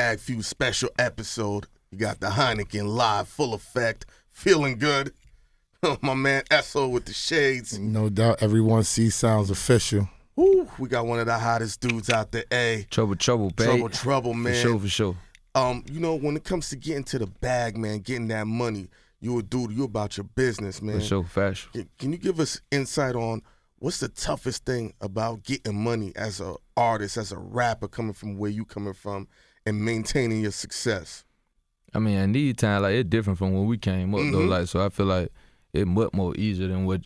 Bag Few special episode. You got the Heineken live, full effect, feeling good. My man Esso with the shades. No doubt, everyone sees sounds official. Woo, we got one of the hottest dudes out there. Trouble, babe. Trouble, man. For sure. You know, when it comes to getting to the bag, man, getting that money, you a dude, you about your business, man. For sure, fashion. Can you give us insight on what's the toughest thing about getting money as an artist, as a rapper, coming from where you coming from, and maintaining your success? I mean, at these times, like, it's different from when we came up, though. Like, so I feel like it's much more easier than what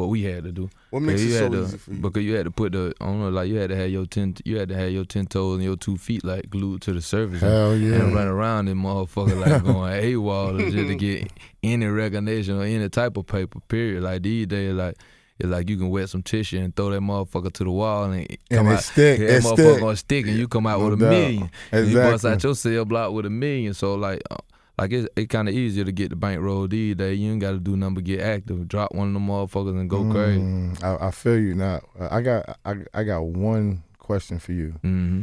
we had to do. What makes it so easy for you? Because you had to put I don't know, like, you had to have your 10 toes and your 2 feet like glued to the surface. Hell yeah. And run around and motherfucker like going AWOL just to get any recognition or any type of paper. Period. Like these days, like. It's like you can wet some tissue and throw that motherfucker to the wall and come out. Stick. That motherfucker gonna stick and you come out with a million. Exactly. You bust out your cell block with $1 million. So like it's kind of easier to get the bankroll these days. You ain't got to do nothing but get active. Drop one of them motherfuckers and go crazy. I feel you now. I got one question for you. Mm-hmm.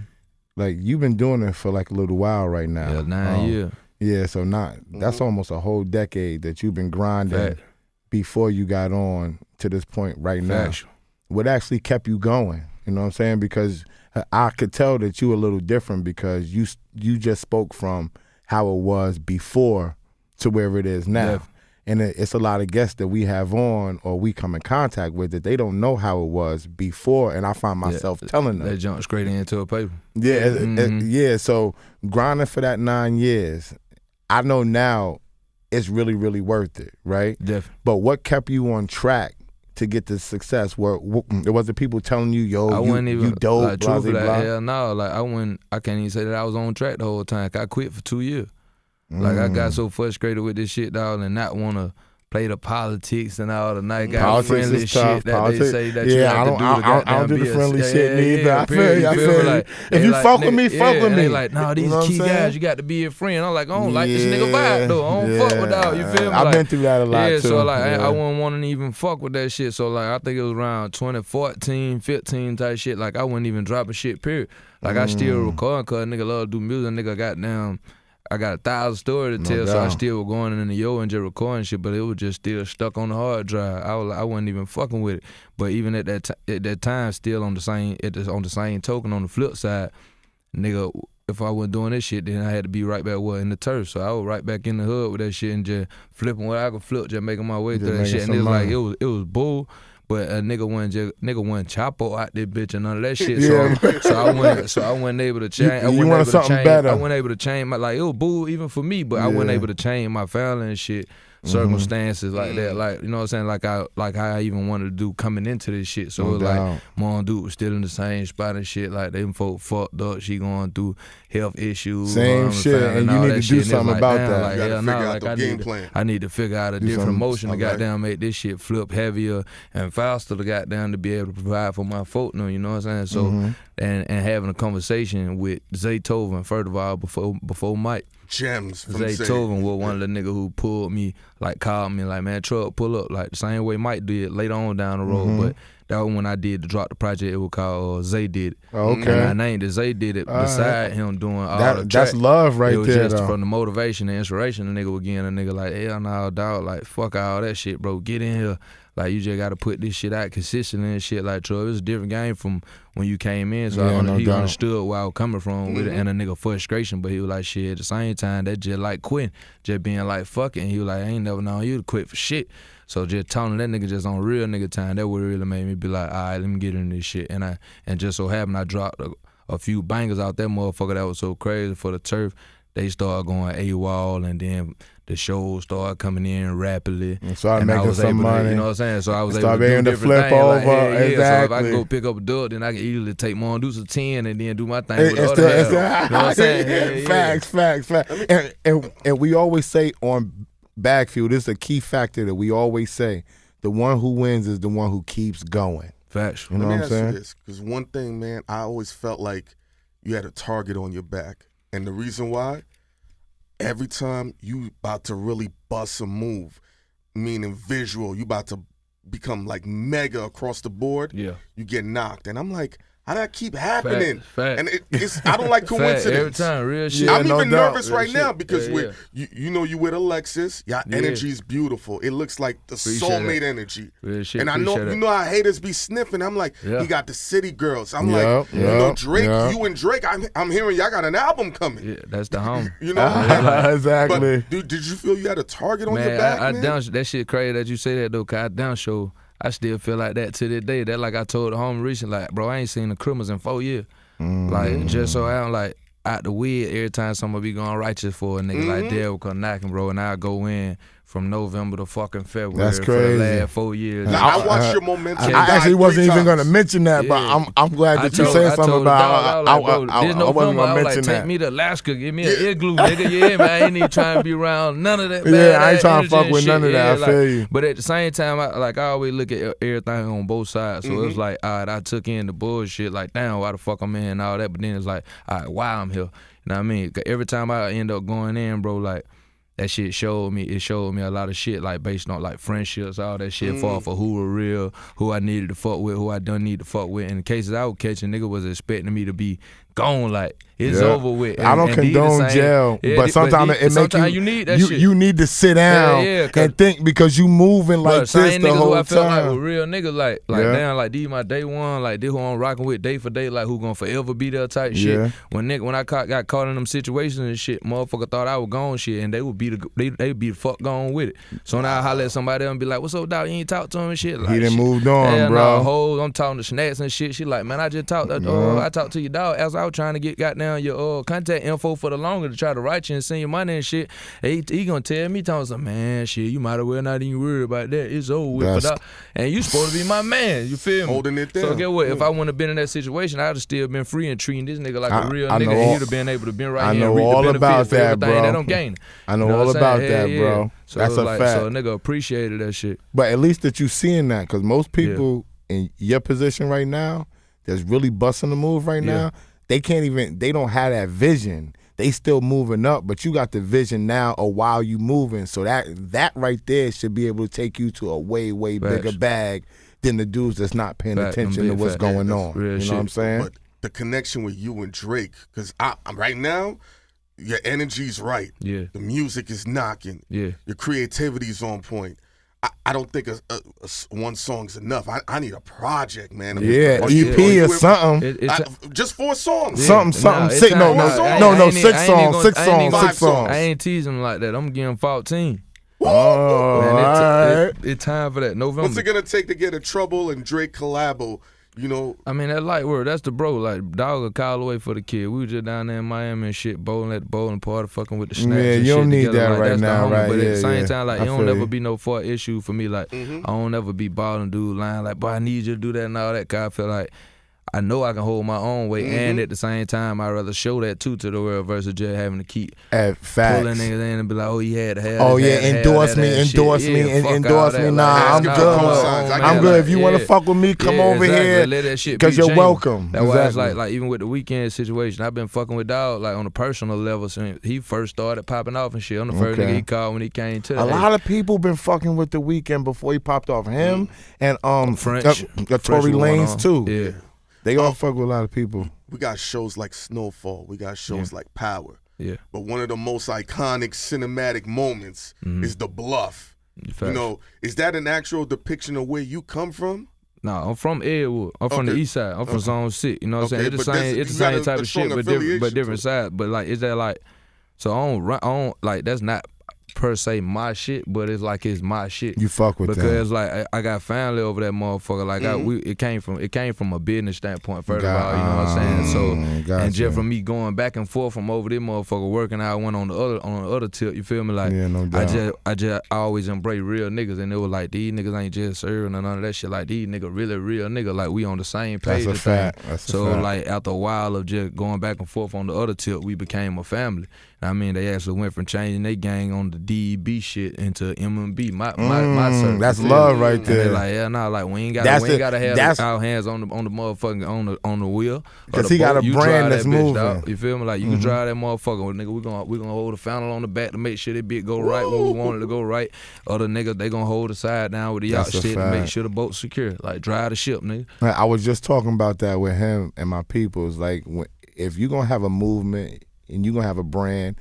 Like you've been doing it for like a little while right now. Yeah, 9 years. Yeah, so that's almost a whole decade that you've been grinding before you got on to this point right now. What actually kept you going? You know what I'm saying? Because I could tell that you were a little different because you just spoke from how it was before to where it is now. And it's a lot of guests that we have on or we come in contact with that they don't know how it was before, and I find myself telling them. They jump straight into a paper. Yeah, so grinding for that 9 years, I know now it's really, really worth it, right? Definitely. But what kept you on track to get the success? Where it was the people telling you, yo, you dope, like, blah, true for that. blah? Hell no. Like I can't even say that I was on track the whole time. I quit for 2 years. Like I got so frustrated with this shit, dog, and not want to play the politics and all the night guy friendly shit that they say that you have to do. I don't do the friendly shit neither. Yeah, I feel you. Like, if you like, fuck with me, fuck with me. They like, nah, these key guys, you got to be a friend. I'm like, I don't like this nigga vibe though. I don't fuck with dog. You feel me? I've been through that a lot too. So like I wouldn't want to even fuck with that shit. So like I think it was around 2014, 15 type shit. Like I wouldn't even drop a shit. Period. Like I still recording cause nigga love to do music. Nigga goddamn. I got 1,000 stories to tell, so I still was going in the yo and just recording shit, but it was just still stuck on the hard drive. I wasn't even fucking with it. But even at that time, still on the same token, on the flip side, nigga, if I wasn't doing this shit, then I had to be right back in the turf. So I was right back in the hood with that shit and just flipping what I could flip, just making my way through that shit. And it was like it was bull. But a nigga wasn't Chapo out there bitch and none of that shit. So I wasn't able to change. You wanted something better. I wasn't able to change my, like, it was boo even for me, but I wasn't able to change my family and shit. Circumstances like that, like, you know what I'm saying, like how I even wanted to do coming into this shit. So it was like mom dude was still in the same spot and shit. Like them folk fucked up. She going through health issues, same shit, and you need to do something about that. Like, you gotta figure out the game plan. I need to figure out a different motion to goddamn make this shit flip heavier and faster to goddamn to be able to provide for my folk. You know what I'm saying? So and having a conversation with Zaytoven, first of all, before Mike. Gems from Zaytoven was one of the niggas who pulled me, like called me like, man, truck, pull up, like the same way Mike did later on down the road. But that was when I did to drop the project. It was called Zay Did It. Okay. And I named it Zay Did It beside him doing all the track. That's love right there. It was just though. from the motivation and inspiration. The nigga was getting a nigga like, hell no, dog, like fuck all that shit, bro. Get in here. Like, you just got to put this shit out consistently and shit. Like, Troy, it was a different game from when you came in. So he understood where I was coming from with it and a nigga frustration. But he was like, shit, at the same time, that just like quitting. Just being like, fuck it. And he was like, I ain't never known you to quit for shit. So just telling that nigga just on real nigga time, that would really made me be like, all right, let me get in this shit. And just so happened I dropped a few bangers out that motherfucker that was so crazy for the turf. They started going AWOL, and then the shows started coming in rapidly. And started making some money. You know what I'm saying? So I was able to do different flip things. over. Like, exactly. So if I can go pick up a dub, then I can easily take more and do some 10 and then do my thing with the other half. You know what I'm saying? Facts. And we always say on Backfield, this is a key factor that we always say, the one who wins is the one who keeps going. Facts. You know what I'm saying? Because one thing, man, I always felt like you had a target on your back. And the reason why, every time you about to really bust a move, meaning visual, you about to become like mega across the board, yeah, you get knocked. And I'm like, How did that keep happening? Fact. And I don't like coincidence. Every time, real shit. I'm no even doubt. nervous Real right shit. now because Yeah, you with Alexis. Your energy is beautiful. It looks like the Appreciate soulmate it. energy. Real shit. And I know appreciate it. how haters be sniffing. I'm like, he got the city girls. I'm like, Drake. yeah. You and Drake. I'm hearing y'all got an album coming. Yeah, that's the home. You know, exactly. But did you feel you had a target on your Man, back, I man? down that shit crazy that you say that though. Cause I down show. I still feel like that to this day. That like I told the homie recently, like, bro, I ain't seen the criminals in 4 years. Like, just so I'm like out the weed every time somebody be going righteous for a nigga like that will come knocking, bro, and I go in from November to fucking February. That's for crazy. the last 4 years. Now, I watched your momentum. I actually wasn't even gonna mention that, but Yeah. I'm glad that you said something about. I wasn't gonna mention Take that. me to Alaska, give me an igloo, nigga. Yeah, man, I ain't even trying to be around none of that. Yeah, I ain't trying to energy fuck and with shit. none of that. Yeah, I feel you. But at the same time, I always look at everything on both sides. So it was like, all right, I took in the bullshit, like, damn, why the fuck I'm in and all that. But then it's like, all right, why I'm here? You know what I mean? 'Cause every time I end up going in, bro, like, that shit showed me a lot of shit, like based on like friendships, all that shit, for who were real, who I needed to fuck with, who I don't need to fuck with. In the cases I was catching, nigga was expecting me to be gone, like it's over with. I don't condone jail, but sometimes it makes you need that shit. You need to sit down and think because you moving like this same the niggas whole who I felt like time. were real niggas, like damn, like these my day one, like this who I'm rocking with day for day, like who gonna forever be there type shit. Yeah. When I got caught in them situations and shit, motherfucker thought I was gone shit, and they would be the fuck gone with it. So now I holler at somebody else and be like, "What's up, dog? You ain't talk to him and shit." Like, He done shit. moved on, Hell bro. No, hoes, I'm talking to snacks and shit. She like, man, I just talked. I talked to your dog as I was trying to get goddamn your contact info for the longer to try to write you and send you money and shit. He gonna tell me, telling some man, shit, you might as well not even worry about that. It's over with. And you supposed to be my man. You feel me? Holding it down. So get what? If I wouldn't have been in that situation, I'd have still been free and treating this nigga like a real I nigga. know And all- he'd have been able to been right I here know and reap all the benefit about for that, everything bro. that I'm gaining. I know You know all what I'm about saying? that, Yeah, bro. yeah. So That's it was a fact. So a nigga appreciated that shit. But at least that you seeing that, because most people in your position right now that's really busting the move right now, they don't have that vision. They still moving up, but you got the vision now of while you moving. So that right there should be able to take you to a way, way bigger bag than the dudes that's not paying attention to what's going on. Real You know shit. what I'm saying? But the connection with you and Drake, because I'm right now, your energy's right. Yeah. The music is knocking. Yeah. Your creativity's on point. I don't think one song's enough. I need a project, man. Yeah, Are EP you or something. just 4 songs. Something. Six, no, 6 songs. 6 songs. 6 songs. I ain't teasing him like that. I'm getting 14. Oh, Man, all right. it's time for that. November. What's it gonna take to get a Trouble and Drake collabo? You know, I mean, that light word, that's the bro. Like, dog a call away for the kid. We was just down there in Miami and shit, bowling at the bowling party, fucking with the snacks Yeah, and you don't shit need together. that Like, right that's the now, homie. right? But at Yeah, the same yeah. time, like, I it don't feel never you. be no fault issue for me. Like, I don't never be balling dude lying like, boy, I need you to do that and all that. Cause I feel like I know I can hold my own weight, and at the same time, I'd rather show that too to the world versus just having to keep At facts. pulling niggas in and be like, oh, he had to have Oh this, yeah, had to have endorse that, me, that shit. endorse me, Yeah, fuck all endorse that. me. Like, Nah, I'm asking good. for cosigns. I I'm get good. it. If you want to fuck with me, come over exactly. here. Let that shit Because be you're genuine. welcome. That's why it's Exactly. like even with the Weeknd situation, I've been fucking with dog like on a personal level since he first started popping off and shit. I'm the first Okay. nigga he called when he came to A lot of people been fucking with the Weeknd before he popped off. Him and French. Tory French Lanez one too. Yeah. They all fuck with a lot of people. we got shows like Snowfall. We got shows like Power. Yeah. But one of the most iconic cinematic moments is the Bluff. Facts. You know, is that an actual depiction of where you come from? Nah, I'm from Edgewood. I'm from the Okay. east side. I'm from Zone 6. You know what I'm saying? Okay, It's but the same. that's- It's the you got same type a of strong shit, but different affiliation sides. But like, is that like? So I don't like that's not per se my shit, but it's like it's my shit. You fuck with because them. like I got family over that motherfucker. Like it came from a business standpoint. First of all, you know what I'm saying. So gotcha. and just from me going back and forth from over there, motherfucker working out, I went on the other tip. You feel me? Like Yeah, no doubt. I always embrace real niggas, and it was like these niggas ain't just serving or none of that shit. Like these niggas really real niggas. Like we on the same page. That's a fact. That's a So fact. like after a while of just going back and forth on the other tip, we became a family. I mean, they actually went from changing their gang on the DEB shit into M&B. My circle. That's love right And there. they like, yeah, nah, like we ain't gotta have our hands on the motherfucking on the wheel. Because he got a brand that's moving. Dog. You feel me? Like you can drive that motherfucker. Well, nigga, we gonna hold the funnel on the back to make sure that bitch go right when we want it to go right. Other niggas, they gonna hold the side down with the yacht shit to make sure the boat's secure. Like drive the ship, nigga. I was just talking about that with him and my people. It's like if you're gonna have a movement and you're gonna have a brand,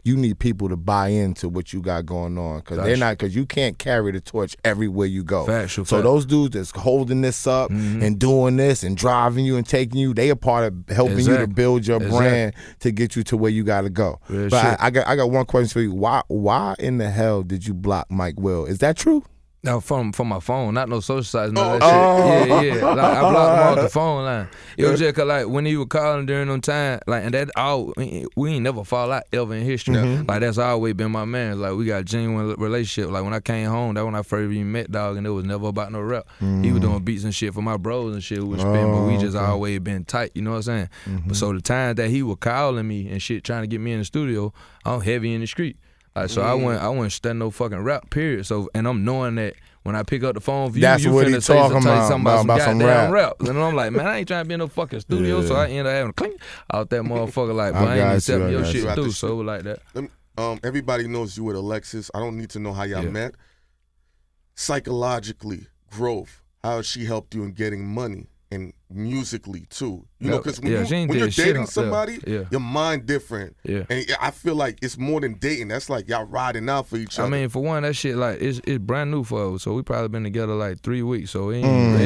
you need people to buy into what you got going on, because you can't carry the torch everywhere you go. Factual. So those dudes that's holding this up and doing this and driving you and taking you, they a part of helping you to build your brand to get you to where you got to go. Real but I got one question for you. Why in the hell did you block Mike Will? Is that true? No, from my phone, not no social sites, no that shit. Yeah. Like I blocked him off the phone line. It was just 'cause like when he was calling during them time, like, and that all we ain't never fall out ever in history. Like that's always been my man. Like we got a genuine relationship. Like when I came home, that when I first even met dog, and it was never about no rap. He was doing beats and shit for my bros and shit who was spin, but we just always been tight. You know what I'm saying? But so the time that he was calling me and shit, trying to get me in the studio, I'm heavy in the street. Like so, I wouldn't study no fucking rap. Period. So, and I'm knowing that when I pick up the phone, you finna say something about some goddamn rap. And I'm like, man, I ain't trying to be in no fucking studio. So I end up having to clean out that motherfucker. Like, but I ain't accepting your shit too. So like that. Everybody knows you with Alexis. I don't need to know how y'all met. Psychologically, growth. How has she helped you in getting money? And musically too, you know, because when you're dating somebody, your mind different. Yeah, and I feel like it's more than dating. That's like y'all riding out for each other. I mean, for one, that shit like it's brand new for us. So we probably been together like 3 weeks. So it ain't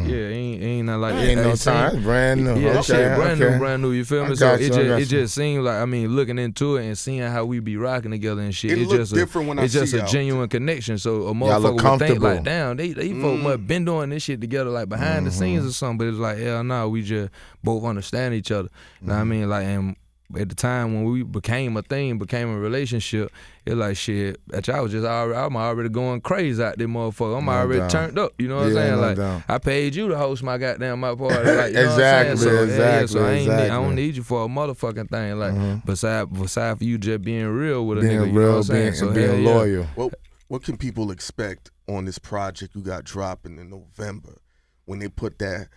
ain't nothing like that. Ain't no time. It's brand new. Yeah, that shit brand new. You feel me? So it just seems like, I mean, looking into it and seeing how we be rocking together and shit. It's just different when I see it's just a genuine connection. So a motherfucker would think like, damn, they folks must been doing this shit together like behind the scenes or something. But it's like, hell no. We just both understand each other. You know what I mean? Like, and at the time when we became a relationship, it's like shit. I was I'm already going crazy out there, motherfucker. I'm already turned up. You know what I'm saying? Like, I paid you to host my party. Like, you know what I'm saying? So I don't need you for a motherfucking thing. Like, besides for you just being real with a nigga. You know what I'm saying? Being loyal. Well, what can people expect on this project you got dropping in November when they put that?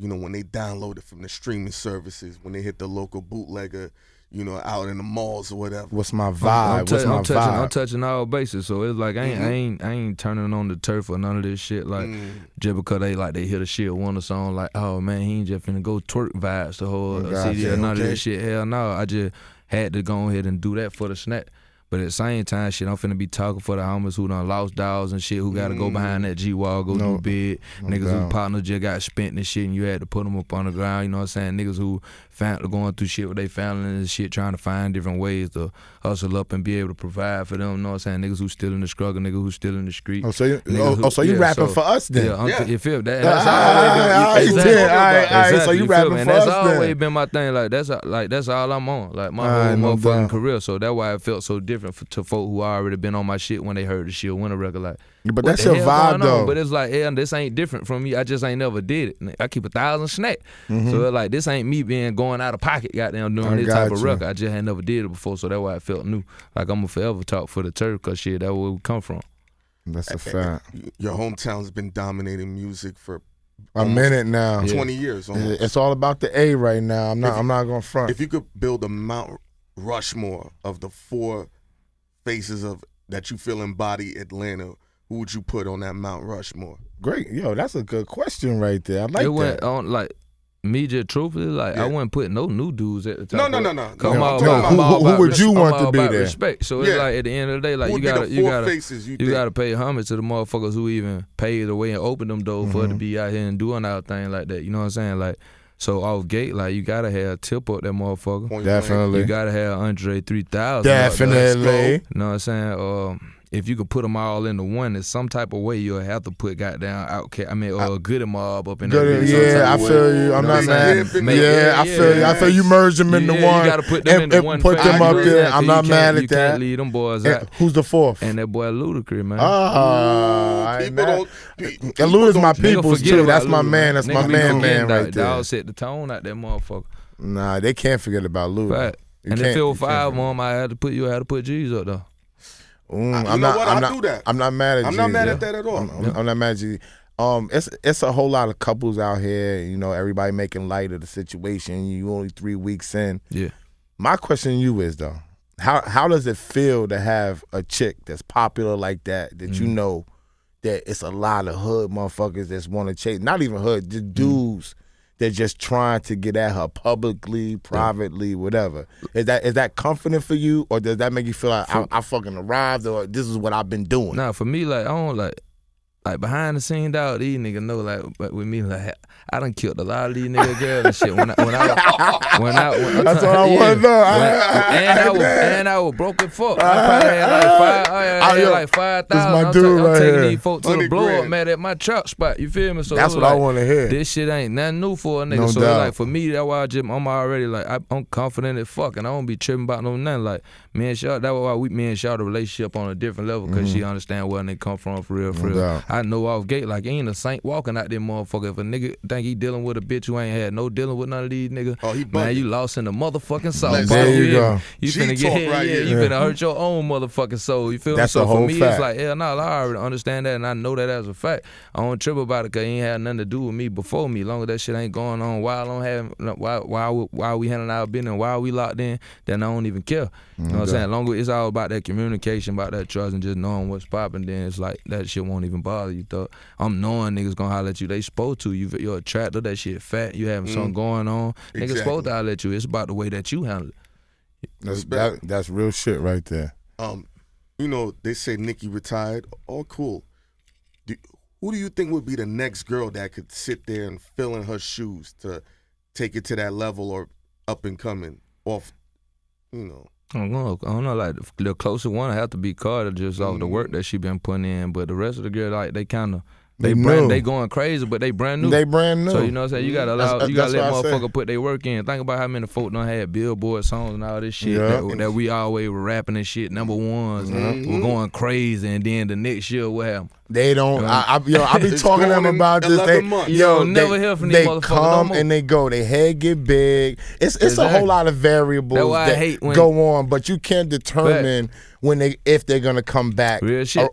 You know, when they download it from the streaming services, when they hit the local bootlegger, you know, out in the malls or whatever. What's my vibe? I'm touching all bases, so it's like I ain't turning on the turf or none of this shit. Like just because they hit a shit one a song, like, oh man, he ain't just finna go twerk vibes the whole CD or none of that shit. Hell no, I just had to go ahead and do that for the snap. But at the same time, shit, I'm finna be talking for the homies who done lost dogs and shit, who gotta go behind that G-Wall, go do bid. Niggas who partner just got spent and shit, and you had to put them up on the ground, you know what I'm saying? Niggas who going through shit with they family and shit, trying to find different ways to hustle up and be able to provide for them, you know what I'm saying? Niggas who still in the struggle, niggas who still in the street. So you rapping for us then? Yeah, you feel that? That's always been, so you rapping for us then? That's always been my thing. Like that's all I'm on. Like my whole motherfucking career. So that's why it felt so different to folk who already been on my shit when they heard the shit win a record. Like, but that's your vibe though. But it's like, this ain't different from me. I just ain't never did it. I keep 1,000 snack. So it's like, this ain't me going out of pocket, goddamn, doing this type of record. I just ain't never did it before, so that's why it felt new. Like, I'm gonna forever talk for the turf, cause shit, that's where we come from. That's a fact. Your hometown's been dominating music for a minute now. 20 years almost. It's all about the A right now. I'm not gonna front. If you could build a Mount Rushmore of the 4 faces of that you feel embody Atlanta, who would you put on that Mount Rushmore? Great, yo, that's a good question right there. I like it went on like me, just truthfully, like I wouldn't put no new dudes at the top. No. Who would you want to be there? Respect. So it's like at the end of the day, like you gotta pay homage to the motherfuckers who even paved the way and opened them doors for us to be out here and doing our thing like that. You know what I'm saying? Like. So off gate, like you gotta have Tip up that motherfucker. Definitely. You gotta have Andre 3000. Definitely. You know what I'm saying? If you could put them all into one, in some type of way, you'll have to put goddamn Outkast. I mean, Goody Mob up in there. Yeah, I feel you. I'm not mad. Yeah, I feel you. I feel you merge them into one. You gotta put them into one. Put them up there. I'm not mad at that. You can't leave them boys out. Who's the 4th? And that boy Ludacris, man. Ludacris my peoples too. That's my man. That's my man right there. Dog set the tone out that motherfucker. Nah, they can't forget about Luda. Right. And if it was 5 of them, I had to put G's up though. I'm do that. I'm not mad at you. I'm not mad at that at all. I'm not mad at you. It's a whole lot of couples out here. You know, everybody making light of the situation. You only 3 weeks in. Yeah. My question to you is though, how does it feel to have a chick that's popular like that you know that it's a lot of hood motherfuckers that's want to chase, not even hood, just dudes that just trying to get at her publicly, privately, whatever. Is that comforting for you, or does that make you feel like I fucking arrived, or this is what I've been doing? Nah, for me, like I don't like behind the scenes, dog. These niggas know, like with me, like I done killed a lot of these niggas girls and shit. When I that's what I want to know. And I was broke as fuck. I probably had like 5,000. I'm taking these folks to the blow up, mad at my trap spot. You feel me? So that's what I want to hear. This shit ain't nothing new for a nigga. No so doubt. like for me, that's why I'm already like I'm confident as fuck, and I don't be tripping about no nothing. Like me and Shaw, that's why me and Shaw the relationship on a different level, because she understand where they come from for real. Doubt. I know off gate, like ain't a saint walking out there, motherfucker. If a nigga think he dealing with a bitch who ain't had no dealing with none of these niggas, man, you lost in the motherfucking soul. There you go. You finna get you finna hurt your own motherfucking soul. You feel me? That's So a whole for me, fact. it's like, hell no, I already understand that, and I know that as a fact. I don't trip about it because he ain't had nothing to do with me before me. Long as that shit ain't going on while we handling our business, while we locked in, then I don't even care. You know what I'm saying? Long as it's all about that communication, about that trust, and just knowing what's popping, then it's like that shit won't even bother you, though. I'm knowing niggas gonna holler at you. They supposed to. You're attracted. That shit fat. You having something going on. Exactly. Niggas supposed to holler at you. It's about the way that you handle it. That's real shit right there. You know, they say Nicki retired. All cool. Who do you think would be the next girl that could sit there and fill in her shoes to take it to that level, or up and coming off, you know? I don't know. Like the closest one, I have to be Carter, just off the work that she been putting in. But the rest of the girls, like they kind of they going crazy, but they brand new. They brand new. So you know what I'm saying? You gotta let motherfucker say. put their work in. Think about how many folk done had Billboard songs and all this shit that we always were rapping and shit, number ones. We're going crazy, and then the next year what happened? They don't. I be talking to them about this. Never hear from these motherfuckers. They come and they go. Their head get big. It's a whole lot of variables that go on, but you can't determine if they're gonna come back. Real shit.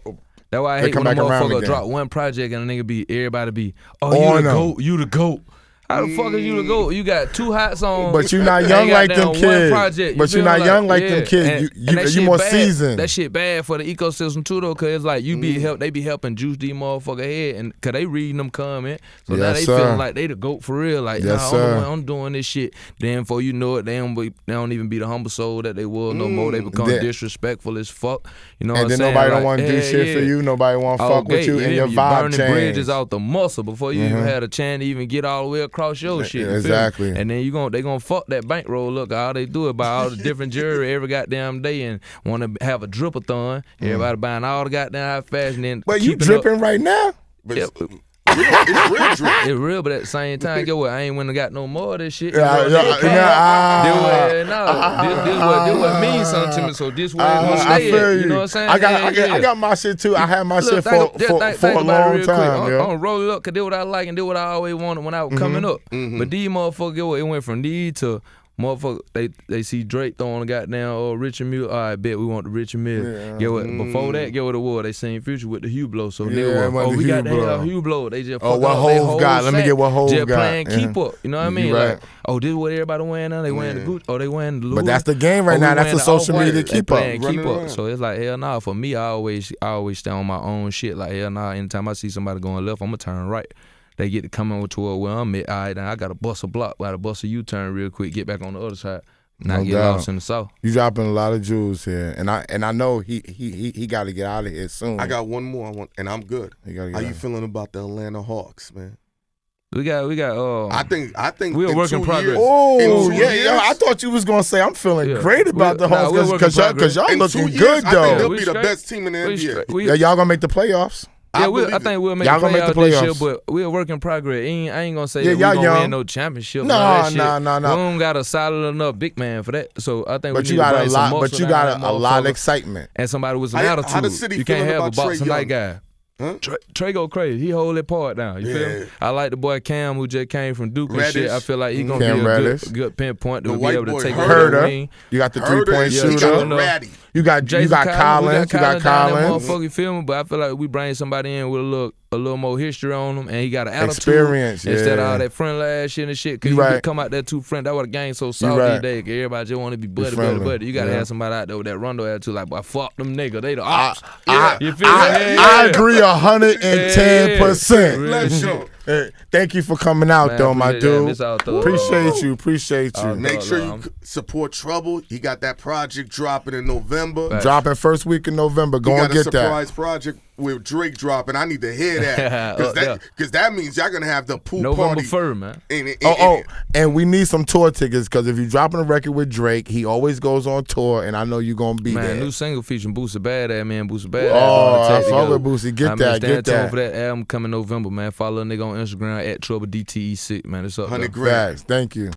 That's why I hate when a motherfucker drop one project and a nigga everybody be, you the GOAT. How the fuck is you the GOAT? You got 2 hot songs. But you not young like them kids. But you not young like them kids. You more seasoned. That shit bad for the ecosystem too though, cause it's like they be helping juice these motherfucker head, and cause they reading them comment. So now they feeling like they the GOAT for real. Like I'm doing this shit. Then before you know it, they don't even be the humble soul that they was no more. They become disrespectful as fuck. You know what I'm saying? And then nobody don't want to do shit for you. Nobody want to fuck with you, and your vibe burning change. Bridges out the muscle before you even had a chance to even get all the way across your shit. Exactly. And then they gonna fuck that bankroll. Look, all they do is buy all the different jewelry every goddamn day and want to have a drip-a-thon. Everybody buying all the goddamn high fashion. Then but you dripping right now? It's real drip. It's real, but at the same time, get what? I ain't went and got no more of this shit. This what means something to me. So this way it's gonna stay. You know what I'm saying? I got my shit too. I had my shit for a long time. I'm gonna roll it up because this what I like and this what I always wanted when I was coming up. But these motherfuckers, it went from these to motherfucker, they see Drake throwing a goddamn Richard Mille. All right, bet we want the Richard Mille. Get what? Before that, get what it was. They seen Future with the Hublot. So nigga, we got the hell Hublot. They just what Hov got? Let me get what Hov got. Just playing keep up. You know what I mean? Right. Like, this is what everybody wearing now. They wearing the Gucci. They wearing the Louis. But that's the game right now. That's the social media keep up. So it's like hell nah. For me, I always stay on my own shit. Like hell nah. Anytime I see somebody going left, I'm gonna turn right. They get to come over to where I'm at. All right, now I got to bust a block, got to bust a U-turn real quick, get back on the other side. Not get lost in the south. You dropping a lot of jewels here, and I know he got to get out of here soon. I got one more, and I'm good. How you feeling about the Atlanta Hawks, man? We got. I think we are work in progress. Oh yeah, I thought you was gonna say I'm feeling great about the Hawks because y'all looking good though. I think they'll be the best team in the NBA. Y'all gonna make the playoffs. Yeah, I think we'll make the playoffs this year, but we're a work in progress. I ain't gonna say that we're gonna win no championship. No. We don't got a solid enough big man for that. So I think you got a lot of excitement and somebody with some attitude. You can't have a boxing night guy. Huh? Trey go crazy. He hold that part down. You feel me? I like the boy Cam who just came from Duke and shit. I feel like he gonna Cam be a Reddish. good pinpoint to The be white able to boy take Herder. over the wing. You got the Herder, 3-point he shooter. got the ratty. You got Collins. You got down that Collins. motherfucker, you feel me? But I feel like we bring somebody in with a little more history on him, and he got an attitude Experience, instead of yeah. all that friendly ass shit and shit. Cause You you right. could come out there too friendly. That what the game so soft right. these days. Cause everybody just want to be buddy. friendly. You gotta Yeah. have somebody out there with that rondo attitude. Like, boy, fuck them niggas. They the ops. I, You feel me? I agree 110%. Let's show. Thank you for coming out, Man, though, my appreciate that. dude. Miss out, though. Appreciate you. Make sure you support Trouble. He got that project dropping in November. Right. Dropping first week in November. Go He and got a get that. surprise project with Drake dropping. I need to hear that because that means y'all gonna have the pool November party. 3rd, man. And we need some tour tickets because if you're dropping a record with Drake, he always goes on tour, and I know you're gonna be there. New single featuring Boosie Badass, man. Boosie Badass. I fuck with Boosie. Get that. Stay tuned for that album coming November, man. Follow a nigga on Instagram at TroubleDTE6, man. It's up. 100 grand. Thank you.